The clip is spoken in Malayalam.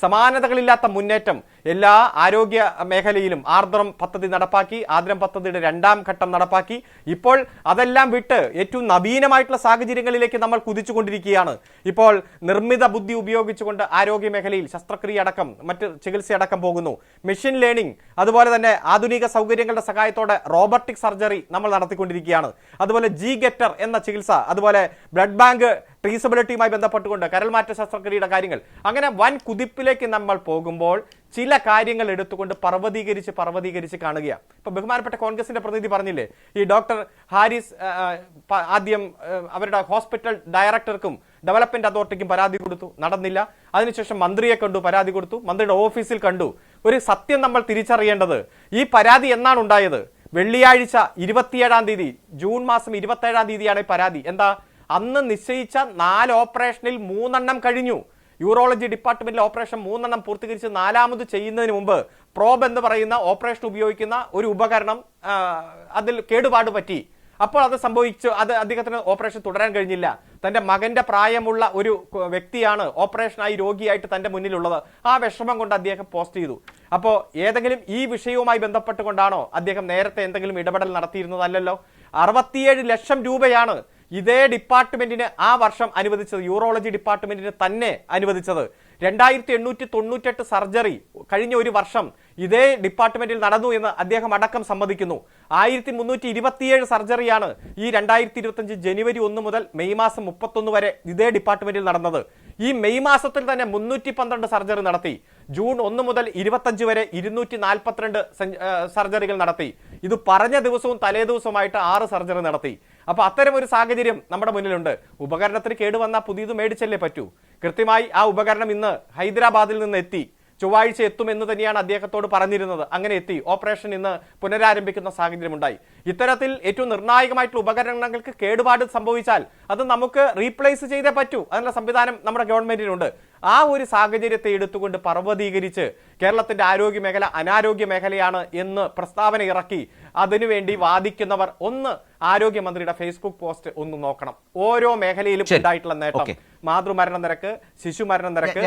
സമാനതകളില്ലാത്ത മുന്നേറ്റം എല്ലാ ആരോഗ്യ മേഖലയിലും. ആർദ്രം പദ്ധതി നടപ്പാക്കി, ആർദ്രം പദ്ധതിയുടെ 2ാം ഘട്ടം നടപ്പാക്കി. ഇപ്പോൾ അതെല്ലാം വിട്ട് ഏറ്റവും നവീനമായിട്ടുള്ള സാഹചര്യങ്ങളിലേക്ക് നമ്മൾ കുതിച്ചുകൊണ്ടിരിക്കുകയാണ്. ഇപ്പോൾ നിർമ്മിത ബുദ്ധി ഉപയോഗിച്ചുകൊണ്ട് ആരോഗ്യ മേഖലയിൽ ശസ്ത്രക്രിയ അടക്കം മറ്റ് ചികിത്സയടക്കം പോകുന്നു. മെഷീൻ ലേണിംഗ്, അതുപോലെ തന്നെ ആധുനിക സൗകര്യങ്ങളുടെ സഹായത്തോടെ റോബോട്ടിക് സർജറി നമ്മൾ നടത്തിക്കൊണ്ടിരിക്കുകയാണ്. അതുപോലെ ജി-ഗെറ്റർ എന്ന ചികിത്സ, അതുപോലെ ബ്ലഡ് ബാങ്ക് ട്രീസബിലിറ്റിയുമായി ബന്ധപ്പെട്ടുകൊണ്ട് കരൾമാറ്റ ശസ്ത്രക്രിയയുടെ കാര്യങ്ങൾ. അങ്ങനെ വൻ കുതിപ്പിലേക്ക് നമ്മൾ പോകുമ്പോൾ ചില കാര്യങ്ങൾ എടുത്തുകൊണ്ട് പർവ്വതീകരിച്ച് കാണുകയാണ്. ഇപ്പൊ ബഹുമാനപ്പെട്ട കോൺഗ്രസിന്റെ പ്രതിനിധി പറഞ്ഞില്ലേ, ഈ ഡോക്ടർ ഹാരിസ് ആദ്യം അവരുടെ ഹോസ്പിറ്റൽ ഡയറക്ടർക്കും ഡെവലപ്മെന്റ് അതോറിറ്റിക്കും പരാതി കൊടുത്തു, നടന്നില്ല. അതിനുശേഷം മന്ത്രിയെ കണ്ടു, പരാതി കൊടുത്തു, മന്ത്രിയുടെ ഓഫീസിൽ കണ്ടു. ഒരു സത്യം നമ്മൾ തിരിച്ചറിയേണ്ടത്, ഈ പരാതി എന്നാണ് ഉണ്ടായത്? വെള്ളിയാഴ്ച 27-ാം തീയതി, ജൂൺ മാസം 27-ാം തീയതിയാണ് ഈ പരാതി. എന്താ? അന്ന് നിശ്ചയിച്ച 4 ഓപ്പറേഷനിൽ 3 കഴിഞ്ഞു. യൂറോളജി ഡിപ്പാർട്ട്മെന്റിലെ ഓപ്പറേഷൻ 3 പൂർത്തീകരിച്ച് 4ാമത് ചെയ്യുന്നതിന് മുമ്പ് പ്രോബ് എന്ന് പറയുന്ന ഓപ്പറേഷൻ ഉപയോഗിക്കുന്ന ഒരു ഉപകരണം അതിൽ കേടുപാട് പറ്റി. അപ്പോൾ അത് സംഭവിച്ചു. അത് അദ്ദേഹത്തിന് ഓപ്പറേഷൻ തുടരാൻ കഴിഞ്ഞില്ല. തന്റെ മകന്റെ പ്രായമുള്ള ഒരു വ്യക്തിയാണ് ഓപ്പറേഷനായി രോഗിയായിട്ട് തന്റെ മുന്നിലുള്ളത്. ആ വിഷമം കൊണ്ട് അദ്ദേഹം പോസ്റ്റ് ചെയ്തു. അപ്പോൾ ഏതെങ്കിലും ഈ വിഷയവുമായി ബന്ധപ്പെട്ടുകൊണ്ടാണോ അദ്ദേഹം നേരത്തെ എന്തെങ്കിലും ഇടപെടൽ നടത്തിയിരുന്നതല്ലോ? 67 ലക്ഷം രൂപയാണ് ഇതേ ഡിപ്പാർട്ട്മെന്റിന് ആ വർഷം അനുവദിച്ചത്, യൂറോളജി ഡിപ്പാർട്ട്മെന്റിന് തന്നെ അനുവദിച്ചത്. 2898 സർജറി കഴിഞ്ഞ ഒരു വർഷം ഇതേ ഡിപ്പാർട്ട്മെന്റിൽ നടന്നു എന്ന് അദ്ദേഹം അടക്കം സമ്മതിക്കുന്നു. 1327 സർജറിയാണ് ഈ 2025 ജനുവരി 1 മുതൽ മെയ് മാസം 31 വരെ ഇതേ ഡിപ്പാർട്ട്മെന്റിൽ നടന്നത്. ഈ മെയ് മാസത്തിൽ തന്നെ 312 സർജറി നടത്തി. ജൂൺ 1 മുതൽ 25 വരെ 242 സർജറികൾ നടത്തി. ഇത് പറഞ്ഞ ദിവസവും തലേ ദിവസവുമായിട്ട് 6 സർജറി നടത്തി. അപ്പൊ അത്തരം ഒരു സാഹചര്യം നമ്മുടെ മുന്നിലുണ്ട്. ഉപകരണത്തിന് കേടുവന്നാൽ പുതിയത് മേടിച്ചല്ലേ പറ്റൂ. കൃത്യമായി ആ ഉപകരണം ഇന്ന് ഹൈദരാബാദിൽ നിന്ന് എത്തി. ചൊവ്വാഴ്ച എത്തുമെന്ന് തന്നെയാണ് അദ്ദേഹത്തോട് പറഞ്ഞിരുന്നത്. അങ്ങനെ എത്തി. ഓപ്പറേഷൻ ഇന്ന് പുനരാരംഭിക്കുന്ന സാഹചര്യമുണ്ടായി. ഇത്തരത്തിൽ ഏറ്റവും നിർണായകമായിട്ടുള്ള ഉപകരണങ്ങൾക്ക് കേടുപാട് സംഭവിച്ചാൽ അത് നമുക്ക് റീപ്ലേസ് ചെയ്തേ പറ്റൂ. അതിനുള്ള സംവിധാനം നമ്മുടെ ഗവൺമെന്റിനുണ്ട്. ആ ഒരു സാഹചര്യത്തെ എടുത്തുകൊണ്ട് പർവ്വതീകരിച്ച് കേരളത്തിന്റെ ആരോഗ്യ മേഖല അനാരോഗ്യ മേഖലയാണ് എന്ന് പ്രസ്താവന ഇറക്കി അതിനുവേണ്ടി വാദിക്കുന്നവർ ഒന്ന് ആരോഗ്യമന്ത്രിയുടെ ഫേസ്ബുക്ക് പോസ്റ്റ് ഒന്ന് നോക്കണം. ഓരോ മേഖലയിലും ഉണ്ടായിട്ടുള്ള നേട്ടം, മാതൃമരണ നിരക്ക്, ശിശുമരണ നിരക്ക്,